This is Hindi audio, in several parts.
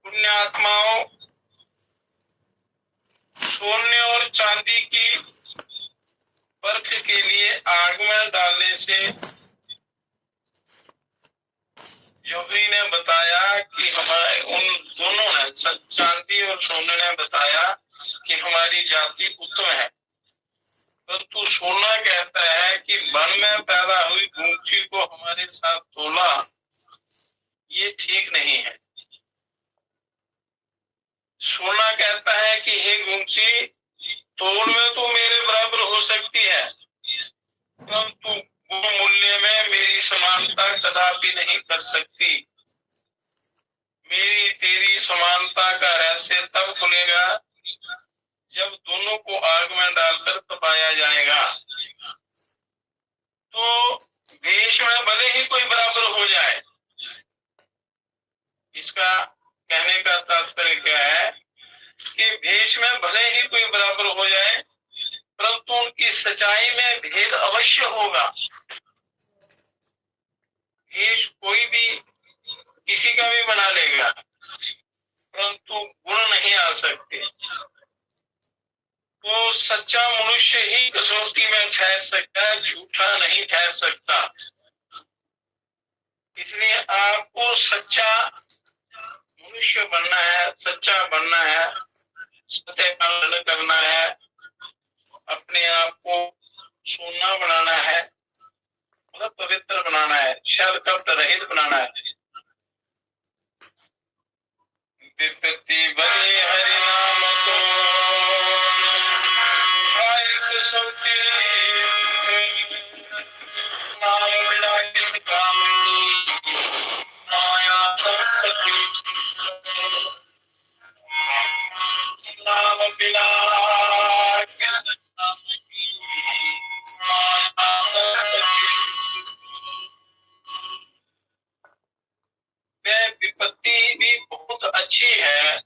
पुण्यात्माओं, सोने और चांदी की परख के लिए आग में डालने से योगी ने बताया कि हमारे उन दोनों ने, चांदी और सोने ने बताया कि हमारी जाति उत्तम है, परंतु सोना कहता है कि वन में पैदा हुई गूंची को हमारे साथ तोला, ये ठीक नहीं है। सोना कहता है कि हे गूंची, तोल में तो मेरे बराबर हो सकती है, परंतु वो मूल्य में मेरी समानता कदापि नहीं कर सकती। मेरी तेरी समानता का रहस्य तब खुलेगा जब दोनों को आग में डालकर तपाया जाएगा। तो देश में भले ही कोई बराबर हो जाए, इसका कहने का तात्पर्य क्या है कि भेष में भले ही कोई बराबर हो जाए, परंतु उनकी सच्चाई में भेद अवश्य होगा। भेष कोई भी किसी का भी बना लेगा, परंतु गुण नहीं आ सकते। तो सच्चा मनुष्य ही कसौटी में ठहर सकता है, झूठा नहीं ठहर सकता। इसलिए आपको सच्चा मनुष्य बनना है, सच्चा बनना है, सत्य पालन करना है, अपने आप को सोना बनाना है, मतलब पवित्र बनाना है, शल कपट रहित बनाना है। विपत्ति बने हरि नाम को नाम मिला किस काम माया नाम बिना विपत्ति भी बहुत अच्छी है,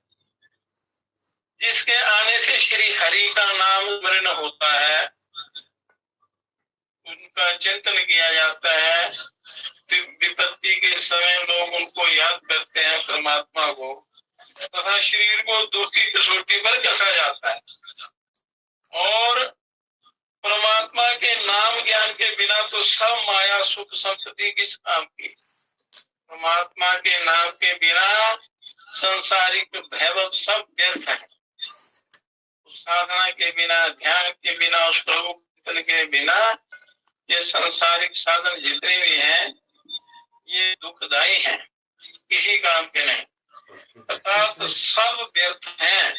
जिसके आने से श्री हरि का नाम स्मरण होता है, उनका चिंतन किया जाता है। विपत्ति के समय लोग उनको याद करते हैं, परमात्मा को, तथा शरीर को दुख की कसौटी पर कसा जाता है। और परमात्मा के नाम ज्ञान के बिना तो सब माया सुख संपत्ति किस काम की। परमात्मा के नाम के बिना संसारिक वैभव सब व्यर्थ है। साधना के बिना, ध्यान के बिना, उस प्रभु के बिना ये सांसारिक साधन जितने भी हैं ये दुखदायी हैं, किसी काम के नहीं, अर्थात सब व्यर्थ हैं।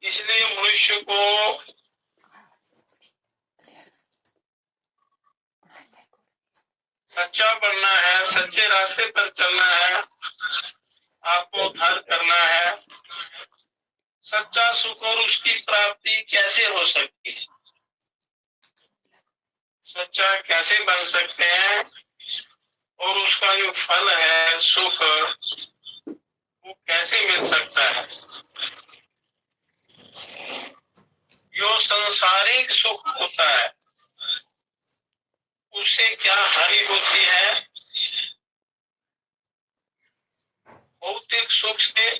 इसलिए मनुष्य को रास्ते पर चलना है, आपको उद्धार करना है। सच्चा सुख और उसकी प्राप्ति कैसे हो सकती है, सच्चा कैसे बन सकते हैं, और उसका जो फल है सुख, वो कैसे मिल सकता है। जो संसारिक सुख होता है उससे क्या हानि होती है, भौतिक सुख से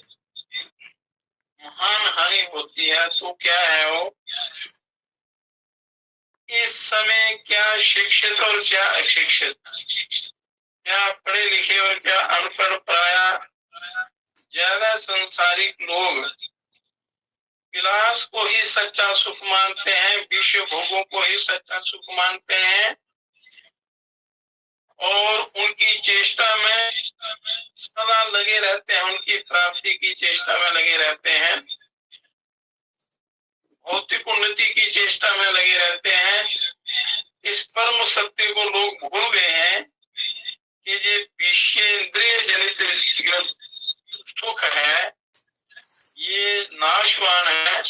महान हानि होती है। तो क्या है वो, इस समय क्या शिक्षित और क्या अशिक्षित, क्या पढ़े लिखे और क्या अनपढ़, प्राय ज्यादा संसारिक लोग विलास को ही सच्चा सुख मानते हैं, विश्व भोगों को ही सच्चा सुख मानते हैं, और उनकी चेष्टा में सदा लगे रहते हैं, उनकी प्राप्ति की चेष्टा में लगे रहते हैं, भौतिक उन्नति की चेष्टा में लगे रहते हैं। इस परम सत्य को लोग भूल गए हैं कि ये विषयेंद्रिय जनित सुख है, ये नाशवान है,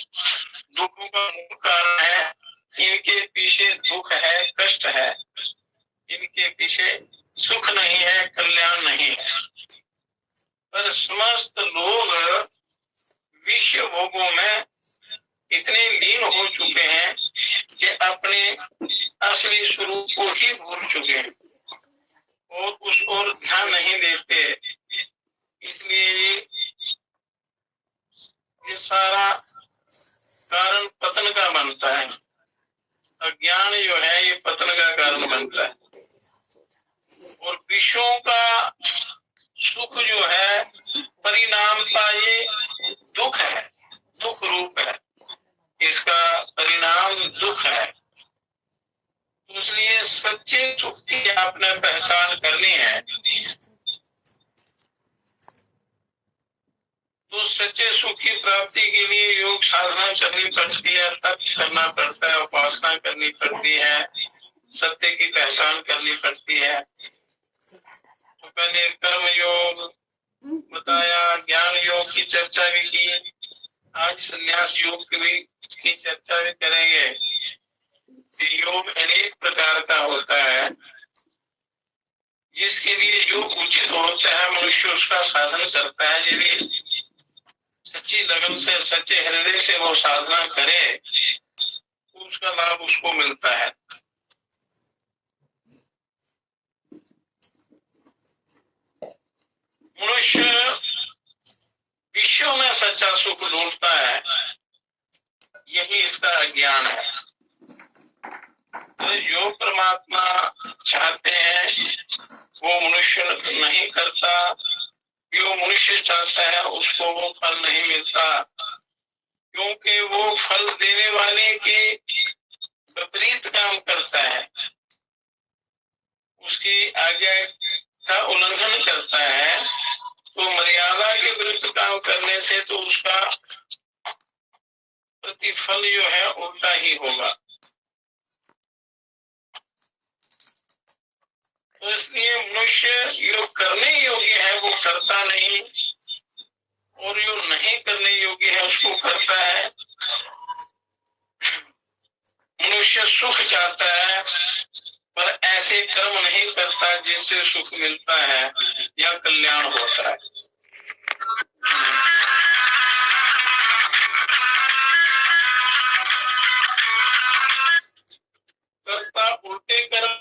दुखों का मूल कारण है। इनके पीछे दुख है, कष्ट है, इनके पीछे सुख नहीं है, कल्याण नहीं है। पर समस्त लोग विषय भोगों में इतने लीन हो चुके हैं कि अपने असली स्वरूप को ही भूल चुके हैं और उस ओर ध्यान नहीं देते। इसलिए ये सारा कारण पतन का बनता है। अज्ञान जो है ये पतन का कारण बनता है, और विषयों का सुख जो है परिणामता ये दुख है, दुख रूप है, इसका परिणाम दुख है। तो इसलिए सच्चे सुख की आपने पहचान करनी है, तो सच्चे सुख की प्राप्ति के लिए योग साधना करनी पड़ती है, तप करना पड़ता है, उपासना करनी पड़ती है, सत्य की पहचान करनी पड़ती है। तो पहले कर्म योग बताया, ज्ञान योग की चर्चा भी की, आज संन्यास योग की चर्चा भी करेंगे। योग अनेक प्रकार का होता है, जिसके लिए योग उचित होता है मनुष्य उसका साधन करता है। यदि सच्ची लगन से, सच्चे हृदय से वो साधना करे तो उसका लाभ उसको मिलता है। मनुष्य विश्व में सच्चा सुख ढूंढता है, यही इसका अज्ञान है। तो जो परमात्मा चाहते हैं वो मनुष्य नहीं करता, जो मनुष्य चाहता है उसको वो फल नहीं मिलता, क्योंकि वो फल देने वाले के विपरीत काम करता है, उसकी आज्ञा का उल्लंघन करता है। तो मर्यादा के विरुद्ध काम करने से तो उसका प्रतिफल जो है उल्टा ही होगा। तो इसलिए मनुष्य जो करने योग्य है वो करता नहीं, और जो नहीं करने योग्य है उसको करता है। मनुष्य सुख चाहता है पर ऐसे कर्म नहीं करता जिससे सुख मिलता है या कल्याण होता है। करता उल्टे कर्म,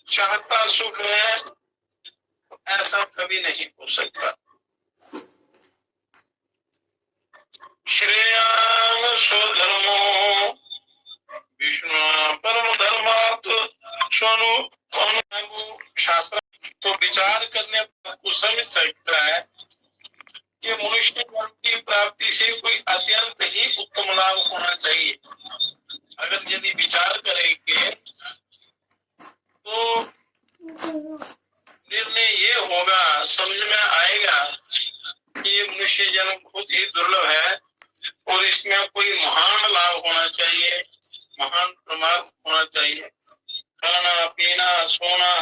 चाहता सुख है, ऐसा कभी नहीं हो सकता। श्रेयान स्वधर्मो विष्णु परम धर्मात् स्वनु शास्त्र तो विचार करने पर को समझ सकता है कि मनुष्य की प्राप्ति से कोई अत्यंत ही उत्तम लाभ होना चाहिए। अगर यदि विचार करेंगे तो निर्णय ये होगा, समझ में आएगा कि ये मनुष्य जन्म बहुत ही दुर्लभ है और इसमें कोई महान लाभ होना चाहिए, महान प्रमाद होना चाहिए। खाना पीना सोना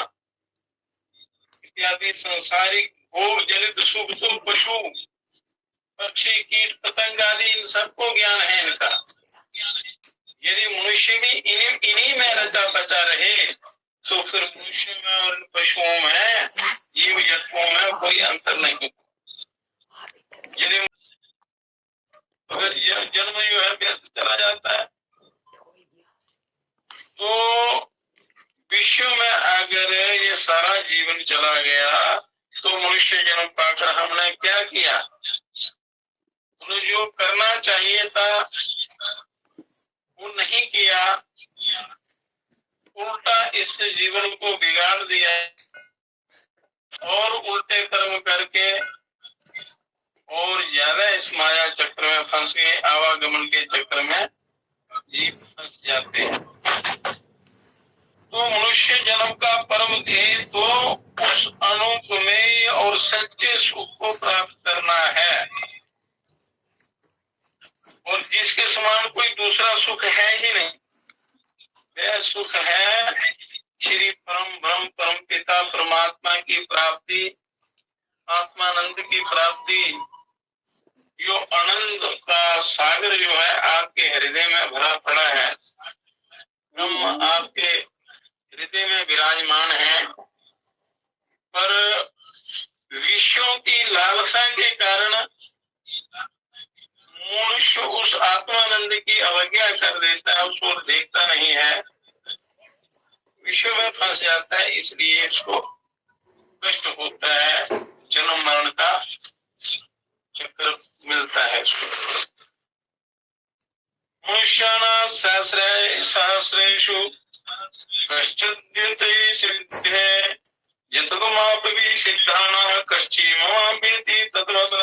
इत्यादि संसारिक भोग जनित सुख तो पशु पक्षी कीट पतंग आदि इन सबको ज्ञान है इनका। यदि मनुष्य भी इन्हीं में रचा बचा रहे तो फिर मनुष्य में और पशुओं में जीव जंतुओं में कोई अंतर नहीं। यदि अगर जन्म जो है व्यर्थ चला जाता है तो विश्व में अगर ये सारा जीवन चला गया तो मनुष्य जन्म पाकर हमने क्या किया? तो जो करना चाहिए था वो नहीं किया, उल्टा इस जीवन को बिगाड़ दिया और उल्टे कर्म करके और ज्यादा इस माया चक्र में फंस गए, आवागमन के चक्र में जीव फंस जाते हैं। तो मनुष्य जन्म का परम ध्येय तो उस अनुपमेय और सच्चे सुख को प्राप्त करना है, और जिसके समान कोई दूसरा सुख है ही नहीं। वह सुख है श्री परम ब्रह्म परम पिता परमात्मा की प्राप्ति, आत्मानंद की प्राप्ति। जो आनंद का सागर जो है आपके हृदय में भरा पड़ा है, ब्रह्म आपके हृदय में विराजमान है, पर विषयों की लालसा के कारण मनुष्य उस आत्मानंद की अवज्ञा कर देता है, उसको देखता नहीं है, विश्व में फंस जाता है। इसलिए इसको कष्ट होता है, जन्म मरण का चक्र मिलता है इसको। मनुष्याणां सहस्रेषु कश्चिद्यते सिद्धे यतमापि सिद्धानां कश्चिन्मापेति तद्वत्।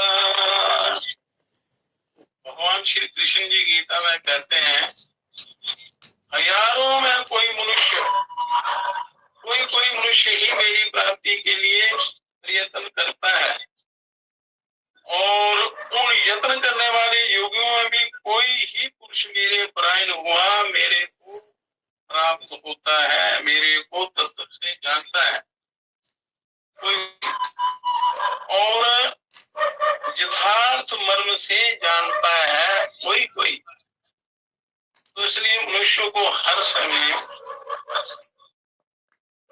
भगवान श्री कृष्ण जी गीता में कहते हैं, हजारों में कोई मनुष्य ही मेरी प्राप्ति के लिए प्रयत्न करता है, और उन यत्न करने वाले योगियों में भी कोई ही पुरुष मेरे परायण हुआ मेरे को प्राप्त होता है, मेरे को तत्व से जानता है। कोई और यथार्थ मर्म से जानता है कोई। तो इसलिए मनुष्य को हर समय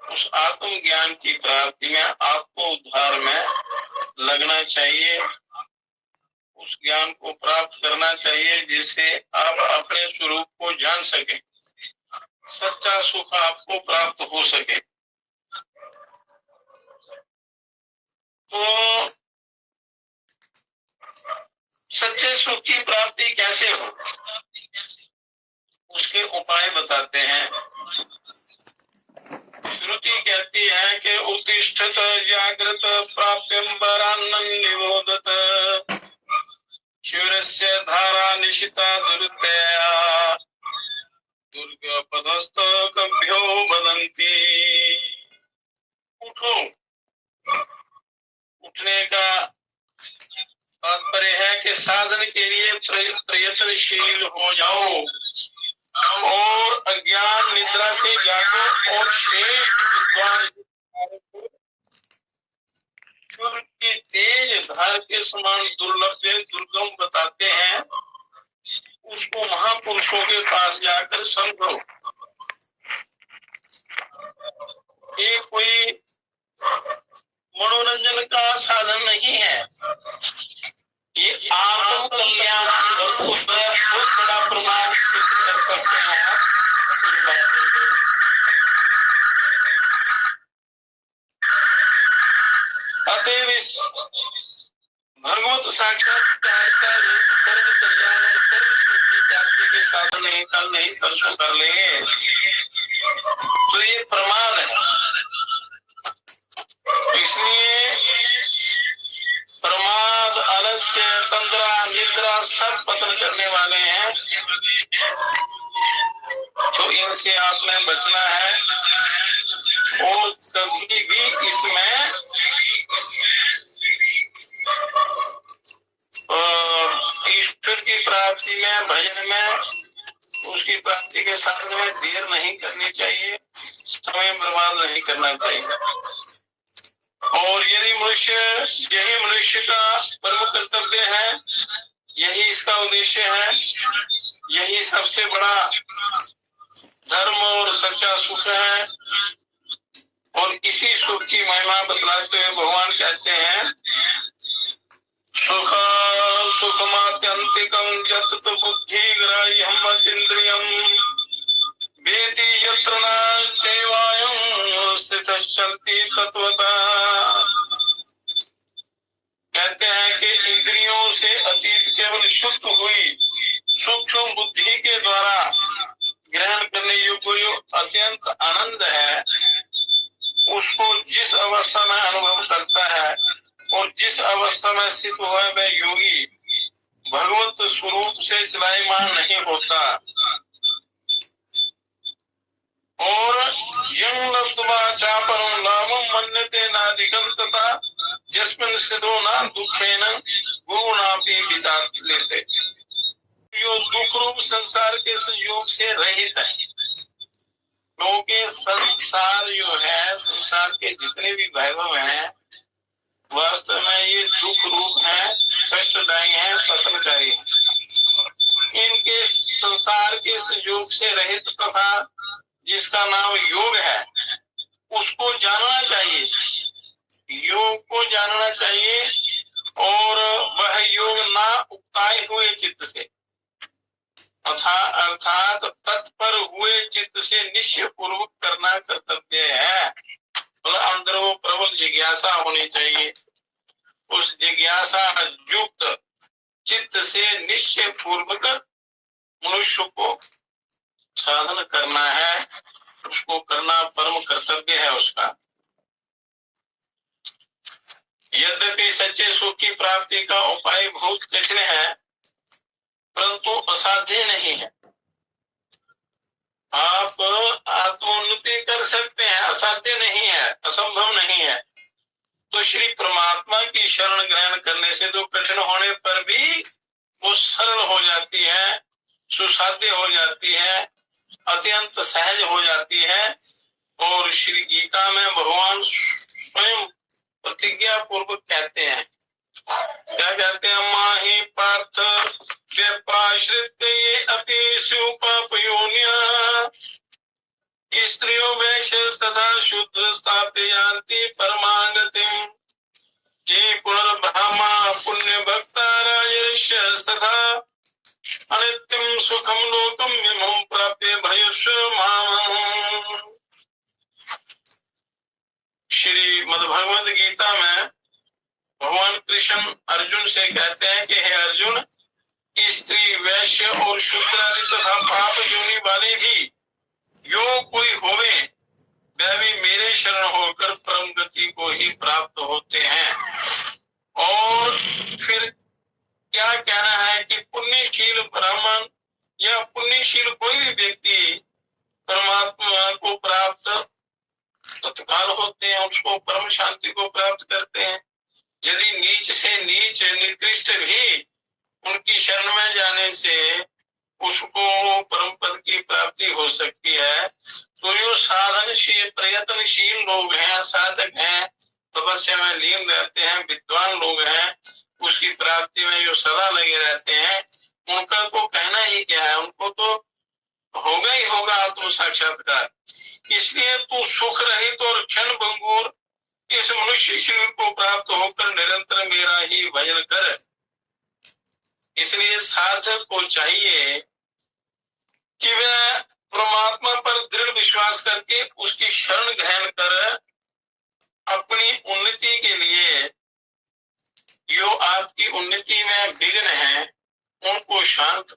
उस आत्म ज्ञान की प्राप्ति में, आत्म उद्धार में लगना चाहिए, उस ज्ञान को प्राप्त करना चाहिए जिससे आप अपने स्वरूप को जान सके, सच्चा सुख आपको प्राप्त हो सके। तो सच्चे सुख की प्राप्ति कैसे हो, उसके उपाय बताते हैं। श्रुति कहती है कि उत्तिष्ठत जागृत प्राप्यं वरान्नं निबोधत शिवरस्य धारा निशिता दुर्दया दुर्गपदस्थ कभ्यो वदन्ति। उठो, उठने का तात्पर्य है कि साधन के लिए प्रयत्नशील हो जाओ और अज्ञान निद्रा से जागो और श्रेष्ठ विद्वान की तेज धार के समान दुर्लभ दुर्गम बताते हैं, उसको महापुरुषों के पास जाकर समझो। ये कोई मनोरंजन का साधन नहीं है, ये आत्म कल्याण बहुत बड़ा प्रमाण सिद्ध कर सकते हैं। अतएव इस भगवत साक्षात्कार का कर्म कल्याण और कर्म सिद्धि प्राप्ति के साधन नहीं, कल नहीं परसों कर लेंगे तो ये प्रमाद है। इसलिए प्रमाद, आलस्य, तंद्रा, निद्रा सब पतन करने वाले हैं, तो इनसे आपने बचना है और कभी भी इसमें ईश्वर की प्राप्ति में, भजन में, उसकी प्राप्ति के साधन में देर नहीं करनी चाहिए, समय बर्बाद नहीं करना चाहिए। और यदि यही मनुष्य का परम कर्तव्य है, यही इसका उद्देश्य है, यही सबसे बड़ा धर्म और सच्चा सुख है, और इसी सुख की महिमा बतलाते हुए भगवान कहते हैं सुख सुखमात्यंतिकम जत बुद्धि ग्राह्यम अतीन्द्रियम वेति यत्र न चैवायं स्थितश्चलति तत्वता। कहते हैं कि इंद्रियों से अतीत केवल शुद्ध हुई सूक्ष्म बुद्धि के द्वारा ग्रहण करने योग्य अत्यंत आनंद है, उसको जिस अवस्था में अनुभव करता है और जिस अवस्था में स्थित हुआ है वह योगी भगवत स्वरूप से चलायमान नहीं होता। और यं लब्ध्वा चापरं लाभं मन्यते नाधिकं तथा जिसमें स्थितो न दुखेन गुरुणापि विचार्यते। जो दुख रूप संसार के संयोग से रहित है, क्योंकि संसार जो है, संसार के जितने भी वैभव हैं वास्तव में ये दुख रूप है, कष्टदायी है, पतनकारी है। इनके संसार के संयोग से रहित तथा जिसका नाम योग है उसको जानना चाहिए, योग को जानना चाहिए, और वह योग ना उक्ताए हुए चित्त से अर्थात तत्पर हुए चित्त से निश्चय पूर्वक करना कर्तव्य है। तो अंदर वो प्रबल जिज्ञासा होनी चाहिए, उस जिज्ञासा युक्त चित्त से निश्चय पूर्वक मनुष्य को साधन करना है, उसको करना परम कर्तव्य है उसका। यद्यपि सच्चे सुख की प्राप्ति का उपाय बहुत कठिन है, परंतु असाध्य नहीं है। आप आत्मोन्नति कर सकते हैं, असाध्य नहीं है, असंभव नहीं है। तो श्री परमात्मा की शरण ग्रहण करने से तो कठिन होने पर भी वो सरल हो जाती है, सुसाध्य हो जाती है, अत्यंत सहज हो जाती है। और श्री गीता में भगवान स्वयं प्रतिज्ञा पूर्वक कहते हैं, क्या कहते हैं, माहि पार्थ व्यपाश्रित्य ये अपि स्युपापयोन्या स्त्रियो वैश्य तथा शूद्र स्थापयन्ति परमागतिम् ये पुनर्ब्रह्मा पुण्य भक्ता राजर्षय तथा अनित्यं सुखम लोकम इमं प्राप्य भयस्व माम। श्री मद्भगवद गीता में भगवान कृष्ण अर्जुन से कहते हैं कि हे अर्जुन, स्त्री वैश्य और शूद्र तथा पाप योनि वाले भी यो कोई होवे वह भी मेरे शरण होकर परम गति को ही प्राप्त होते हैं। और फिर क्या कहना है कि पुण्यशील ब्राह्मण या पुण्यशील कोई भी व्यक्ति परमात्मा को प्राप्त तत्काल होते हैं, उसको परम शांति को प्राप्त करते हैं। यदि नीच से नीच निकृष्ट भी उनकी शरण में जाने से उसको परम पद की प्राप्ति हो सकती है। तो जो साधनशील प्रयत्नशील लोग हैं, साधक हैं, तपस्या में लीन रहते हैं, विद्वान लोग हैं, उसकी प्राप्ति में जो सदा लगे रहते हैं, उनका तो कहना ही क्या है, उनको तो होगा ही होगा आत्म साक्षात्कार। इसलिए तू सुख रहित और क्षण भंगुर इस मनुष्य शरीर को प्राप्त होकर निरंतर मेरा ही भजन कर। इसलिए साधक को चाहिए कि वह परमात्मा पर दृढ़ विश्वास करके उसकी शरण ग्रहण कर अपनी उन्नति के लिए जो आपकी उन्नति में विघ्न है उनको शांत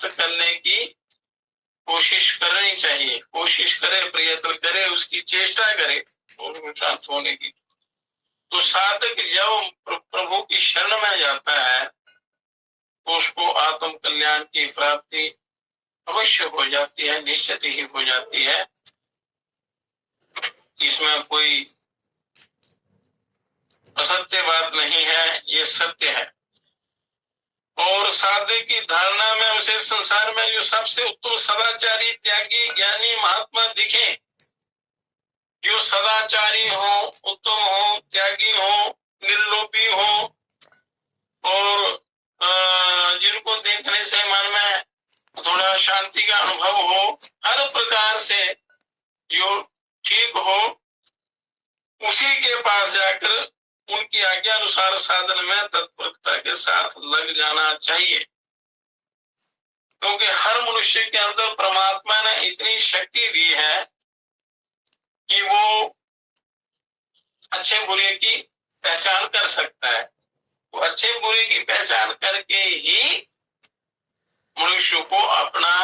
करने की कोशिश करनी चाहिए, कोशिश करे, प्रयत्न करे, उसकी चेष्टा करे उनको शांत होने की। तो साधक जब प्रभु की शरण में जाता है तो उसको आत्म कल्याण की प्राप्ति अवश्य हो जाती है, निश्चित ही हो जाती है। इसमें कोई असत्य बात नहीं है, ये सत्य है। और साधक की धारणा में उसे संसार में जो सबसे उत्तम सदाचारी, त्यागी, ज्ञानी, महात्मा दिखे जो सदाचारी हो, उत्तम हो, त्यागी हो, निर्लोभी हो और जिनको देखने से मन में थोड़ा शांति का अनुभव हो, हर प्रकार से जो ठीक हो, उसी के पास जाकर उनकी आज्ञा अनुसार साधन में तत्परता के साथ लग जाना चाहिए। क्योंकि हर मनुष्य के अंदर परमात्मा ने इतनी शक्ति दी है कि वो अच्छे बुरे की पहचान कर सकता है। वो अच्छे बुरे की पहचान करके ही मनुष्य को अपना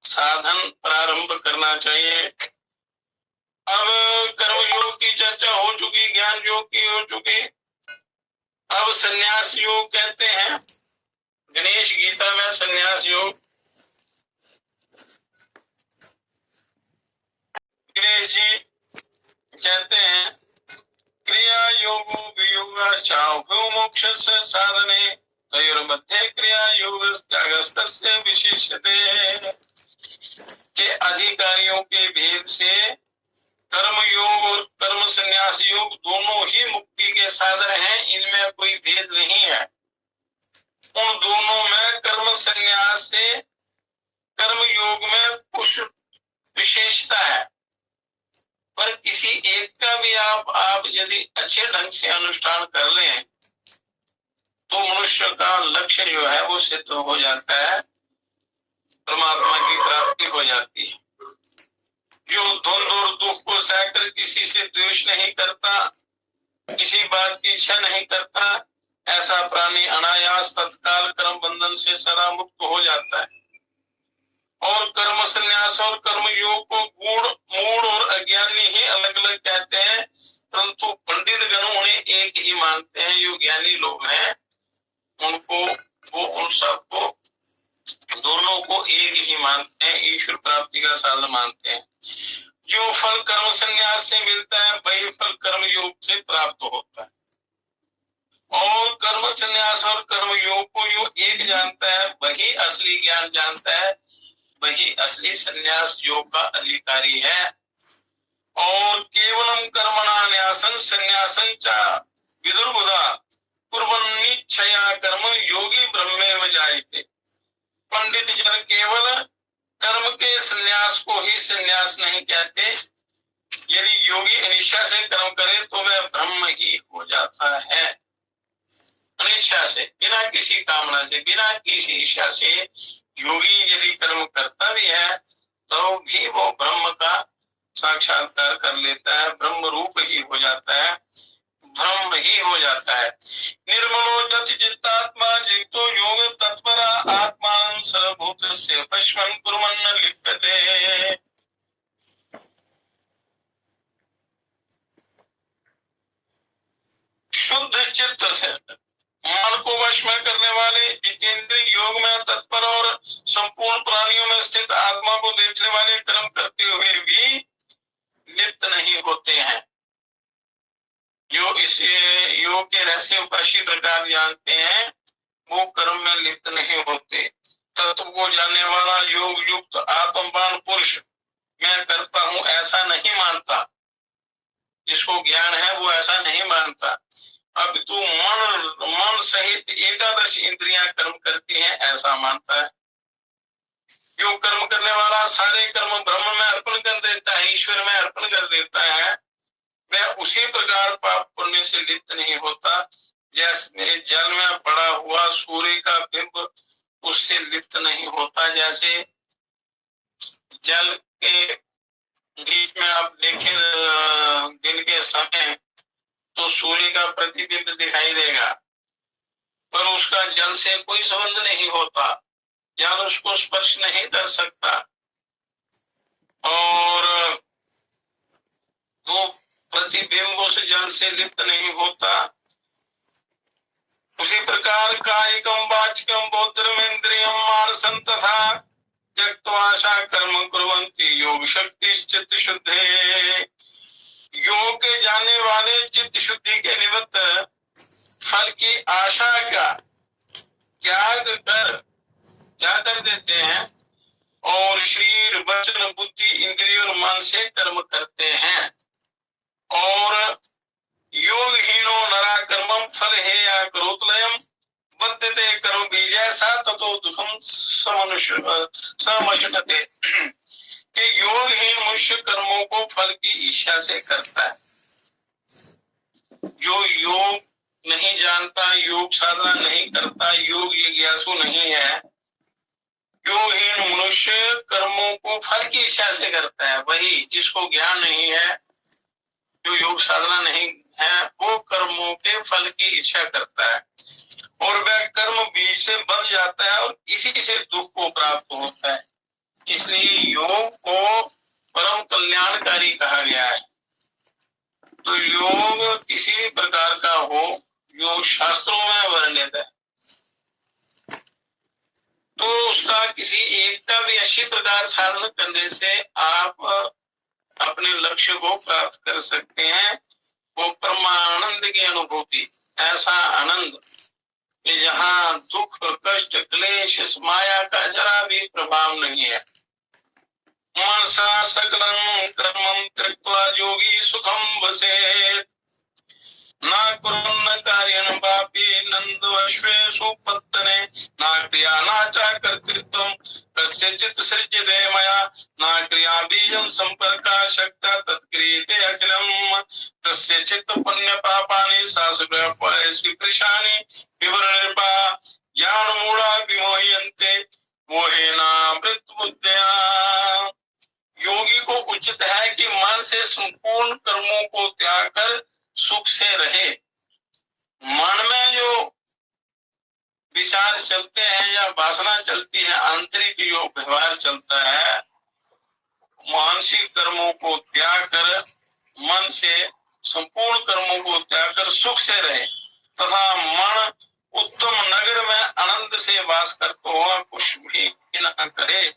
साधन प्रारंभ करना चाहिए। अब कर्म योग की चर्चा हो चुकी, ज्ञान योग की हो चुकी, अब संन्यास योग कहते हैं। गणेश गीता में संन्यास योग, गणेश जी कहते हैं क्रिया योगो वियोगाचाभ्यो मोक्ष साधने तयोर्मध्ये क्रिया योगस्त्यागस्तस्य विशेषते के अधिकारियों के भेद से कर्म योग और कर्म संन्यास योग दोनों ही मुक्ति के साधन हैं, इनमें कोई भेद नहीं है। उन दोनों में कर्म संन्यास से कर्म योग में कुछ विशेषता है, पर किसी एक का भी आप यदि अच्छे ढंग से अनुष्ठान कर लें तो मनुष्य का लक्ष्य जो है वो सिद्ध हो जाता है, परमात्मा की प्राप्ति हो जाती है। जो द्वंद और दुख को सहकर किसी से द्वेष नहीं करता, किसी बात की इच्छा नहीं करता, ऐसा प्राणी अनायास तत्काल कर्म बंधन से सदा मुक्त हो जाता है। और कर्म संन्यास और कर्म योग को गूढ़, मूढ़ और अज्ञानी ही अलग अलग कहते हैं, परंतु पंडित गण उन्हें एक ही मानते हैं। जो ज्ञानी लोग हैं उनको वो उन सबको दोनों को एक ही मानते हैं, ईश्वर प्राप्ति का साधन मानते हैं। जो फल कर्म संन्यास से मिलता है वही फल कर्म योग से प्राप्त होता है। और कर्म संन्यास और कर्म योग को जो एक जानता है वही असली ज्ञान जानता है, वही असली संन्यास योग का अधिकारी है। और केवलम कर्मणा न्यासं संन्यासं च विदुर्बुधा कुर्वन्निच्छया कर्म योगी ब्रह्मेव जायते। पंडित जन केवल कर्म के संन्यास को ही संन्यास नहीं कहते, यदि योगी अनिच्छा से कर्म करे तो वह ब्रह्म ही हो जाता है। अनिच्छा से, बिना किसी कामना से, बिना किसी इच्छा से योगी यदि कर्म करता भी है तो भी वो ब्रह्म का साक्षात्कार कर लेता है, ब्रह्म रूप ही हो जाता है, ब्रह्म ही हो जाता है। निर्मलो जति चित्तात्मा जितो योग तत्परा आत्मा सर्वभूत से पश्वन कुर्वन्न लिप्यते। शुद्ध चित्त से मन को वश में करने वाले, जितेंद्रिय योग में तत्पर और संपूर्ण प्राणियों में स्थित आत्मा को देखने वाले कर्म करते हुए भी लिप्त नहीं होते हैं। जो इस योग के रहस्य उपासी प्रकार जानते हैं वो कर्म में लिप्त नहीं होते। तत्व को जानने वाला योग युक्त आत्मवान पुरुष मैं करता हूँ ऐसा नहीं मानता, जिसको ज्ञान है वो ऐसा नहीं मानता। अब तू मन सहित एकादश इंद्रियां कर्म करती हैं ऐसा मानता है। जो कर्म करने वाला सारे कर्म ब्रह्म में अर्पण कर देता है, ईश्वर में अर्पण कर देता है, वह उसी प्रकार पाप पुण्य से लिप्त नहीं होता जैसे जल में पड़ा हुआ सूर्य का बिंब उससे लिप्त नहीं होता। जैसे जल के बीच में आप देखें दिन के समय तो सूर्य का प्रतिबिंब दिखाई देगा, पर उसका जल से कोई संबंध नहीं होता, जल उसको स्पर्श नहीं कर सकता और वो प्रतिबिंब उस जल से लिप्त नहीं होता। उसी प्रकार कायिकम वाचिकम बौद्धम इंद्रियम मानसं तथा त्यक्त्वा कर्म कुर्वन्ति योग शक्ति चित्त शुद्धे। योग के जानने वाले चित्त शुद्धि के निमित्त फल की आशा का त्याग कर देते हैं और शरीर वचन बुद्धि इंद्रिय और मन से कर्म करते हैं। और योगहीनो नरा कर्मम फल हे या करोतलयम बद्धते कर्म बीजय सा ततो दुखम समनुष्यते कि योगहीन मनुष्य कर्मों को फल की इच्छा से करता है। जो योग नहीं जानता, योग साधना नहीं करता, योग जिज्ञासु नहीं है, योगहीन मनुष्य कर्मों को फल की इच्छा से करता है। वही जिसको ज्ञान नहीं है, जो योग साधना नहीं है, वो कर्मों के फल की इच्छा करता है और वह कर्म बीज से बन जाता है और इसी से दुख को प्राप्त होता है। इसलिए योग को परम कल्याणकारी कहा गया है। तो योग किसी भी प्रकार का हो, जो शास्त्रों में वर्णित है, तो उसका किसी एक का भी अच्छी प्रकार साधन करने से आप अपने लक्ष्य को प्राप्त कर सकते हैं। वो परमानंद की अनुभूति, ऐसा आनंद कि जहाँ दुख, कष्ट, क्लेश, माया का जरा भी प्रभाव नहीं है। मनसा सकलं कर्मं त्यक्त्वा योगी सुखं वसेत् न कुर्वन् कार्यं पापी नन्दवश्वेषु पत्तने न क्रिया न च कर्तृत्वं कस्यचित् सृज्यते मया न क्रिया बीजं सम्पर्का शक्ता तत्क्रियते अखिलं कस्यचित् पुण्य पापानि शास्त्रपयसि कृशानि विवरणिर्पा ज्ञानमूढा विमोह्यन्ते मोहेनामृतबुद्ध्या। योगी को उचित है कि मन से संपूर्ण कर्मों को त्याग कर सुख से रहे। मन में जो विचार चलते हैं या वासना चलती है, आंतरिक जो व्यवहार चलता है, मानसिक कर्मों को त्याग कर मन से संपूर्ण कर्मों को त्याग कर सुख से रहे तथा मन उत्तम नगर में आनंद से वास करते हुआ कुछ भी न करे।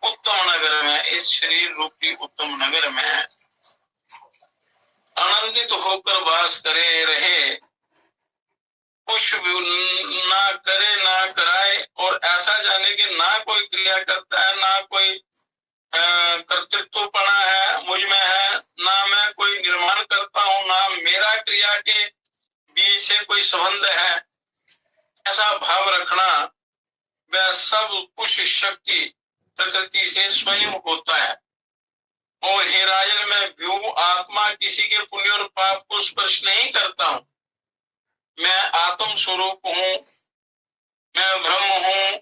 उत्तम नगर में, इस शरीर रूपी उत्तम नगर में आनंदित होकर वास करे रहे, कुछ भी ना करे ना कराए और ऐसा जाने कि ना कोई क्रिया करता है, ना कोई कर्तृत्वपना है मुझ में है, ना मैं कोई निर्माण करता हूँ, ना मेरा क्रिया के बीच से कोई संबंध है। ऐसा भाव रखना, वह सब कुछ शक्ति प्रकृति से स्वयं होता है। और हे राजन, मैं व्यू आत्मा किसी के पुण्य और पाप को स्पर्श नहीं करता हूँ। मैं आत्म स्वरूप हूँ, मैं ब्रह्म हूँ,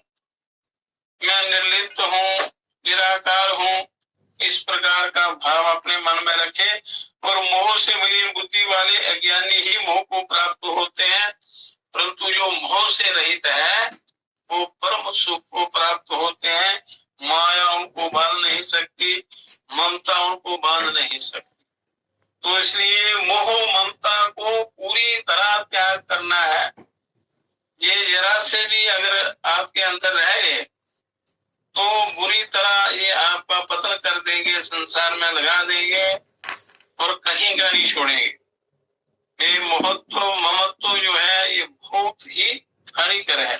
मैं निर्लिप्त हूँ, निराकार हूँ। इस प्रकार का भाव अपने मन में रखे और मोह से मलिन बुद्धि वाले अज्ञानी ही मोह को प्राप्त होते हैं, परंतु जो मोह से रहित है वो परम सुख को प्राप्त होते हैं। माया उनको बांध नहीं सकती, ममता उनको बांध नहीं सकती। तो इसलिए मोह ममता को पूरी तरह त्याग करना है। ये जरा से भी अगर आपके अंदर रहे तो बुरी तरह ये आपका पतन कर देंगे, संसार में लगा देंगे और कहीं का नहीं छोड़ेंगे। ये महत्व ममत्व जो है ये बहुत ही हानिकर है।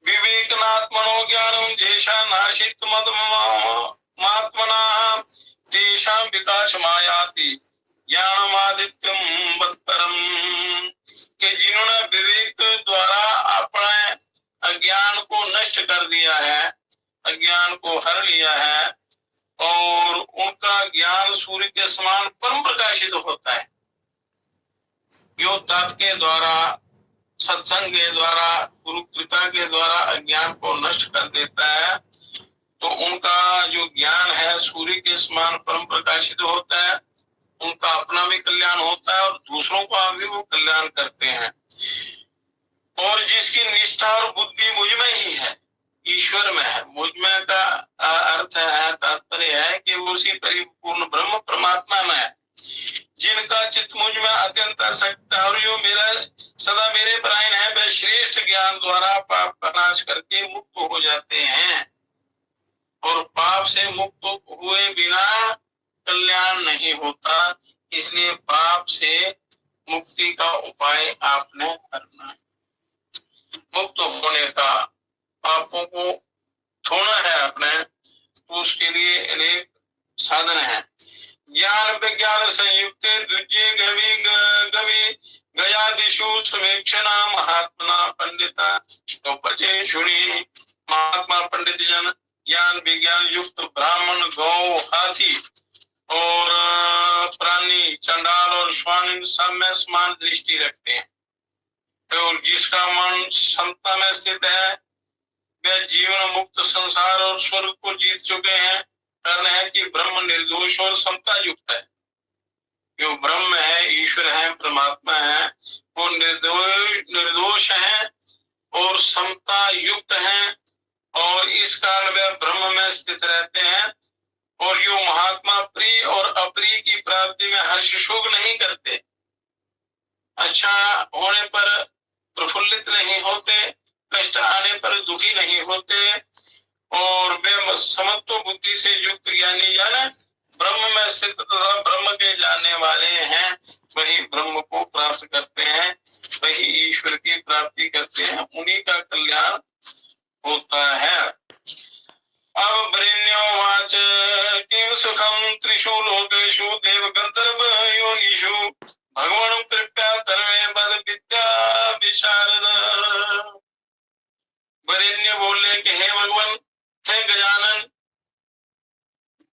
विवेकनाथ मनोज्ञानम जैसा नाशित मदमात्मना तेषा विकास मायाति ज्ञानमादित्यम बत्तरम, कि जिन्होंने विवेक द्वारा अपने अज्ञान को नष्ट कर दिया है, अज्ञान को हर लिया है और उनका ज्ञान सूर्य के समान परम प्रकाशित होता है। जो तप के द्वारा, सत्संग के द्वारा, गुरु कृपा के द्वारा अज्ञान को नष्ट कर देता है, तो उनका जो ज्ञान है सूर्य के समान परम प्रकाशित होता है। उनका अपना भी कल्याण होता है और दूसरों का भी वो कल्याण करते हैं। और जिसकी निष्ठा और बुद्धि मुझ में ही है, ईश्वर में है, मुझ में का अर्थ है, तात्पर्य है कि वो उसी परिपूर्ण ब्रह्म परमात्मा में है। जिनका चित्त मुझ में अत्यंत आसक्त है और जो मेरा सदा मेरे परायण है, वे श्रेष्ठ ज्ञान द्वारा पाप का नाश करके मुक्त हो जाते हैं। और पाप से मुक्त हुए बिना कल्याण नहीं होता, इसलिए पाप से मुक्ति का उपाय आपने करना है। मुक्त होने का, पापों को छोड़ना है अपने, तो उसके लिए अनेक साधन है। ज्ञान विज्ञान संयुक्त द्वितीय गवि गवि गयादिशु समीक्षणा महात्मा पंडिता उपचे शुणी। महात्मा पंडित जन ज्ञान विज्ञान युक्त ब्राह्मण गौ हाथी और प्राणी चंडाल और श्वान इन सब में समान दृष्टि रखते हैं। तो जिसका मन समता में स्थित है वे जीवन मुक्त संसार और स्वर्ग को जीत चुके हैं। कारण है कि ब्रह्म निर्दोष और समता युक्त है। जो ब्रह्म है, ईश्वर है, परमात्मा है, वो निर्दोष है और समता युक्त है और इस कारण वे ब्रह्म में स्थित रहते हैं। और जो महात्मा प्रिय और अप्रिय की प्राप्ति में हर्ष शोक नहीं करते, अच्छा होने पर प्रफुल्लित नहीं होते, कष्ट आने पर दुखी नहीं होते और वे समत्व बुद्धि से युक्त ज्ञानी जन ब्रह्म में स्थित तथा ब्रह्म के जानने वाले हैं, वही ब्रह्म को प्राप्त करते हैं, वही ईश्वर की प्राप्ति करते हैं, उन्हीं का कल्याण होता है। अब ब्रह्मवाच किम सुखम त्रिषु लोकेषु देव गंधर्व योनिषु भगवान कृपया तन्मे बद विद्या विशारद। वरेण्य बोले कि हे भगवान, हे गजानन,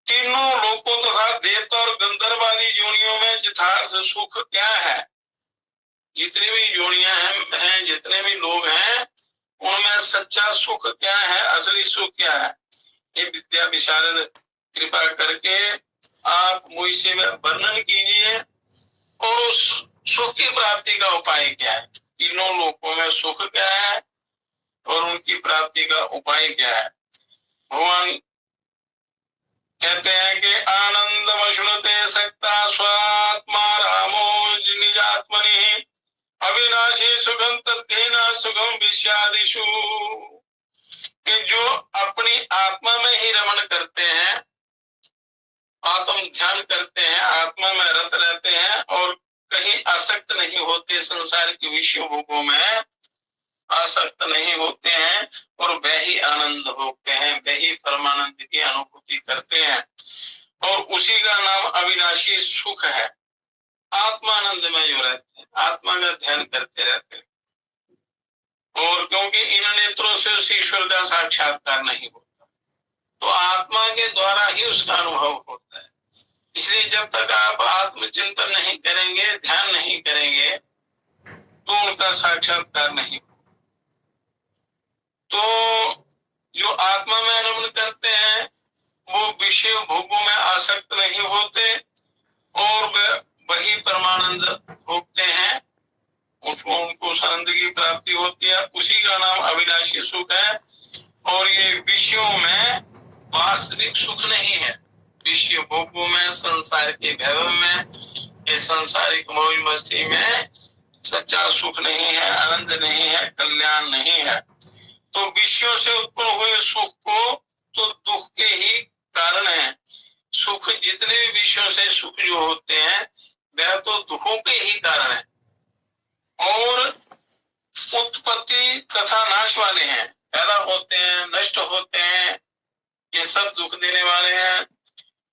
तीनों लोकों तथा देवता और गंधर्व आदि योनियों में यथार्थ सुख क्या है? जितनी भी योनियां हैं, जितने भी लोग हैं, उनमें सच्चा सुख क्या है, असली सुख क्या है? ये विद्या विशारद कृपा करके आप मुझसे वर्णन कीजिए और उस सुख की प्राप्ति का उपाय क्या है? तीनों लोकों में सुख क्या है और उनकी प्राप्ति का उपाय क्या है? भगवान कहते हैं कि आनंदमश्नुते सक्ता स्वात्मा रामो निजात्मनि अविनाशी सुखम तद्धेना सुखम विश्यादिषु। कि जो अपनी आत्मा में ही रमण करते हैं, आत्म ध्यान करते हैं, आत्मा में रत रहते हैं और कहीं आसक्त नहीं होते, संसार के विषय भोगों में आसक्त नहीं होते हैं और वह ही आनंद भोगते हैं, वह ही परमानंद की अनुभूति करते हैं और उसी का नाम अविनाशी सुख है। आत्मानंद में जो रहते हैं, आत्मा का ध्यान करते रहते हैं और क्योंकि इन नेत्रों से उस ईश्वर का साक्षात्कार नहीं होता तो आत्मा के द्वारा ही उसका अनुभव होता है। इसलिए जब तक आप आत्मचिंतन नहीं करेंगे, ध्यान नहीं करेंगे, तो उनका साक्षात्कार नहीं होगा। तो जो आत्मा में रमण करते हैं वो विषय भोगों में आसक्त नहीं होते और वही परमानंद भोगते हैं, उनको उस आनंद की प्राप्ति होती है, उसी का नाम अविनाशी सुख है। और ये विषयों में वास्तविक सुख नहीं है, विषय भोगों में, संसार के वैभव में, ये सांसारिक मौज मस्ती में सच्चा सुख नहीं है, आनंद नहीं है, कल्याण नहीं है। तो विषयों से उत्पन्न हुए सुख को तो दुख के ही कारण है। सुख जितने भी विषयों से सुख जो होते हैं वह तो दुखों के ही कारण है और उत्पत्ति तथा नाश वाले हैं, पैदा होते हैं, नष्ट होते हैं, ये सब दुख देने वाले हैं।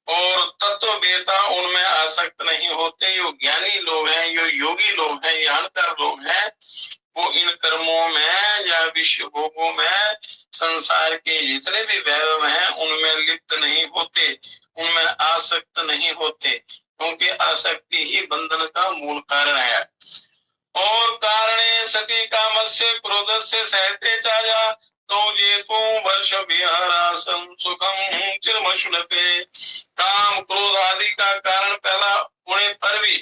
और तत्ववेता उनमें आसक्त नहीं होते। जो ज्ञानी लोग हैं, जो योगी लोग हैं, ज्ञानकार लोग हैं, वो इन कर्मों में या विश्व भोगों में, संसार के जितने भी वैभव हैं उनमें लिप्त नहीं होते, उनमें आसक्त नहीं होते, क्योंकि आसक्ति ही बंधन का मूल कारण है। और कारणे सती काम से क्रोध से सहते चाजा तो ये तो वर्ष विहारासम सुखम चिरमशुनते। काम क्रोध आदि का कारण पैदा होने पर भी,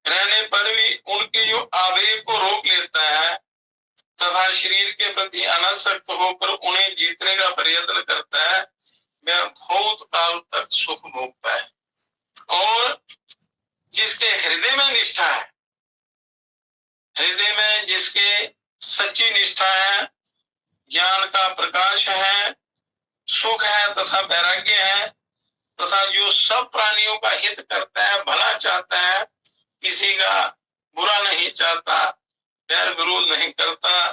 रहने पर भी उनके जो आवेग को रोक लेता है तथा शरीर के प्रति अनासक्त होकर उन्हें जीतने का प्रयत्न करता है, वह बहुत काल तक सुख भोगता है। और जिसके हृदय में निष्ठा है, हृदय में जिसके सच्ची निष्ठा है, ज्ञान का प्रकाश है, सुख है तथा वैराग्य है तथा जो सब प्राणियों का हित करता है, भला चाहता है, किसी का बुरा नहीं चाहता, बैर विरोध नहीं करता,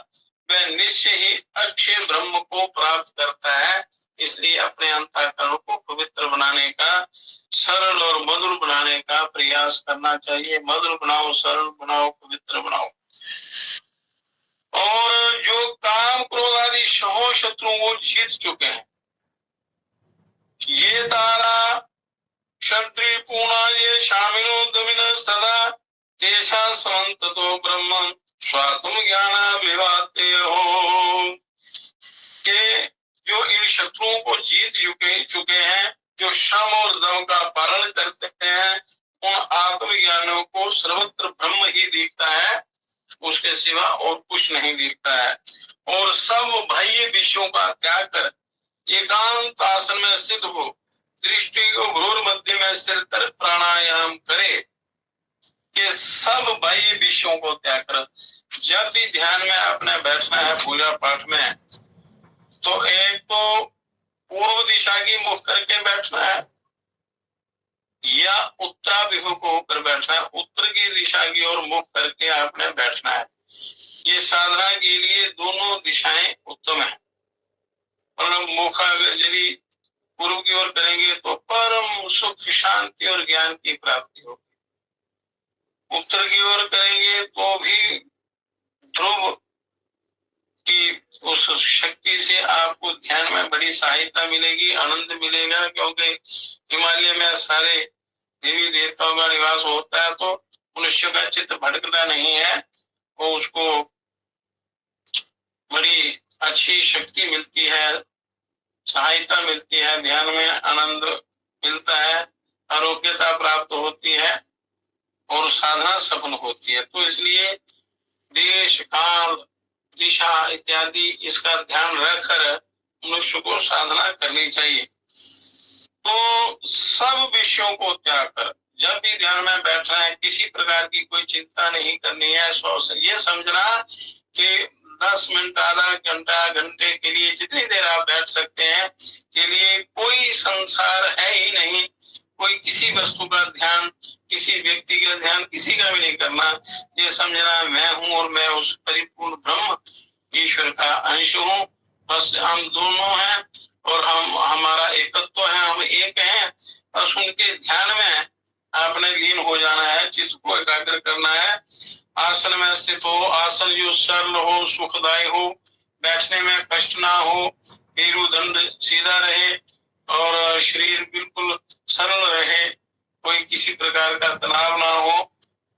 वह निश्चय ही अक्षय ब्रह्म को प्राप्त करता है इसलिए अपने अंतःकरण को पवित्र बनाने का, सरल और मधुर बनाने का प्रयास करना चाहिए। मधुर बनाओ, सरल बनाओ, पवित्र बनाओ। और जो काम क्रोध आदि शहो शत्रुओं को जीत चुके हैं, ये तारा क्षत्रिय पूर्णा ये शामिनो दमिन सदा तेषा समंत तो ब्रह्म स्वात्म ज्ञान विवाते हो, के जो इन शत्रुओं को जीत चुके हैं, जो श्रम और दम का पालन करते हैं, उन आत्मज्ञानों को सर्वत्र ब्रह्म ही दिखता है, उसके सिवा और कुछ नहीं दिखता है। और सब बाह्य विषयों का त्याग कर एकांत आसन में स्थित हो, दृष्टि को भ्रूर मध्य में स्थिर कर प्राणायाम करे। ये सब बाह्य विषयों को त्याग कर जब भी ध्यान में आपने बैठना है पूजा पाठ में, तो एक तो पूर्व दिशा की मुख करके बैठना है या उत्तराभिमुख होकर बैठना है। उत्तर की दिशा की ओर मुख करके आपने बैठना है। ये साधना के लिए दोनों दिशाएं उत्तम है। मतलब मुख यदि पूर्व की ओर करेंगे तो परम सुख, शांति और ज्ञान की प्राप्ति होगी। उत्तर की ओर करेंगे तो भी ध्रुव की उस शक्ति से आपको ध्यान में बड़ी सहायता मिलेगी, आनंद मिलेगा। क्योंकि हिमालय में सारे देवी देवताओं का निवास होता है, तो मनुष्य का चित्त भटकता नहीं है, वो उसको बड़ी अच्छी शक्ति मिलती है, सहायता मिलती है, ध्यान में आनंद मिलता है, आरोग्यता प्राप्त होती है और साधना सफल होती है। तो इसलिए देश, काल, दिशा इत्यादि इसका ध्यान रखकर मनुष्य को साधना करनी चाहिए। तो सब विषयों को त्याग कर जब भी ध्यान में बैठना है, किसी प्रकार की कोई चिंता नहीं करनी है। ये समझना कि 10 मिनट, आधा घंटा, घंटे के लिए जितनी देर आप बैठ सकते हैं के लिए कोई संसार है ही नहीं। कोई किसी वस्तु का ध्यान, किसी व्यक्ति का ध्यान किसी का भी नहीं करना। ये समझना मैं हूँ और मैं उस परिपूर्ण ब्रह्म ईश्वर का अंश हूँ, बस हम दोनों हैं और हमारा एकत्व है, हम एक हैं। बस उनके ध्यान में आपने लीन हो जाना है, चित्त को एकाग्र करना है। आसन में स्थित हो, आसन जो सरल हो, सुखदायी हो, बैठने में कष्ट ना हो, मेरुदंड सीधा रहे और शरीर बिल्कुल सरल रहे, कोई किसी प्रकार का तनाव ना हो।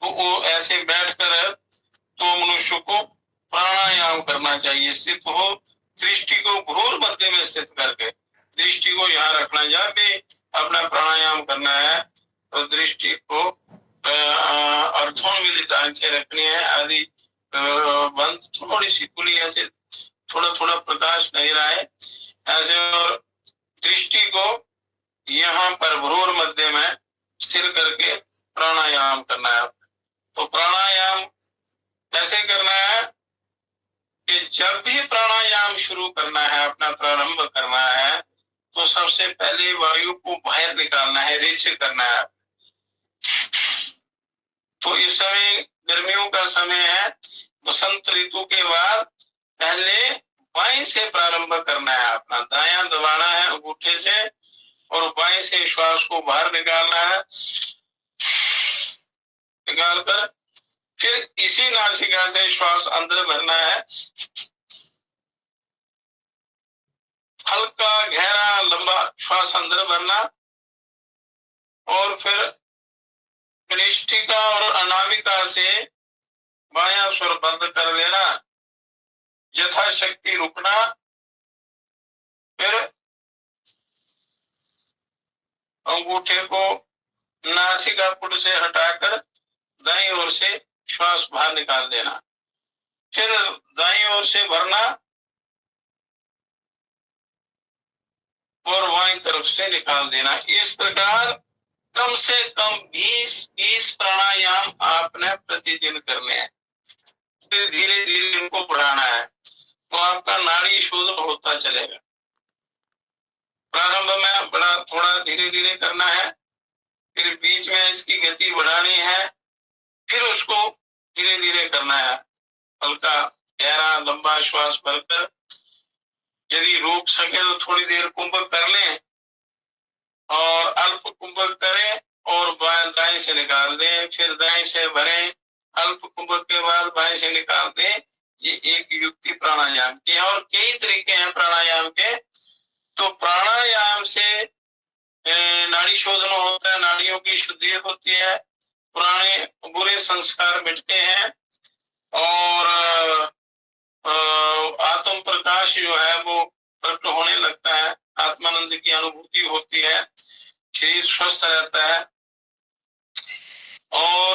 तो वो ऐसे बैठकर तो मनुष्य को प्राणायाम करना चाहिए। स्थित हो, दृष्टि को भ्रूर मध्य में स्थित करके दृष्टि को यहाँ रखना। जब भी अपना प्राणायाम करना है तो दृष्टि को अर्थोन्मिलित आंखें रखनी है, आदि बंद, थोड़ी सी खुली, ऐसे थोड़ा थोड़ा प्रकाश नहीं रहा है ऐसे, और दृष्टि को यहाँ पर भ्रूर मध्य में स्थिर करके प्राणायाम करना है। तो प्राणायाम कैसे करना है कि जब भी प्राणायाम शुरू करना है, अपना प्रारंभ करना है, तो सबसे पहले वायु को बाहर निकालना है, रिच करना है। तो इस समय गर्मियों का समय है, बसंत ऋतु के बाद पहले बाएं से प्रारंभ करना है। अपना दायां दबाना है अंगूठे से और बाएं से श्वास को बाहर निकालना है। निकालकर फिर इसी नासिका से श्वास अंदर भरना है, हल्का गहरा लंबा श्वास अंदर भरना, और फिर कनिष्ठिका और अनामिका से बायां स्वर बंद कर देना, यथाशक्ति रुकना, फिर अंगूठे को नासिका पुट से हटाकर दाईं ओर से श्वास बाहर निकाल देना, फिर दाईं ओर से भरना और बाईं तरफ से निकाल देना। इस प्रकार कम से कम 20 प्राणायाम आपने प्रतिदिन करने हैं। फिर धीरे धीरे इनको बढ़ाना है, तो आपका नाड़ी शोधन होता चलेगा। प्रारंभ में बड़ा थोड़ा धीरे धीरे करना है, फिर बीच में इसकी गति बढ़ानी है, फिर उसको धीरे धीरे करना है। हल्का गहरा लंबा श्वास भरकर यदि रोक सके तो थोड़ी देर कुंभक कर लें और अल्प कुंभक करें और दाएं से निकाल दें, फिर दाएं से भरें, अल्प कुंभक के बाद बाएं से निकाल दें। ये एक युक्ति प्राणायाम की है। और कई तरीके हैं प्राणायाम के। तो प्राणायाम से नाड़ी शोधन होता है, नाड़ियों की शुद्धि होती है, पुराने बुरे संस्कार मिटते हैं और आत्म प्रकाश जो है वो प्रकट होने लगता है, आत्मानंद की अनुभूति होती है, शरीर स्वस्थ रहता है। और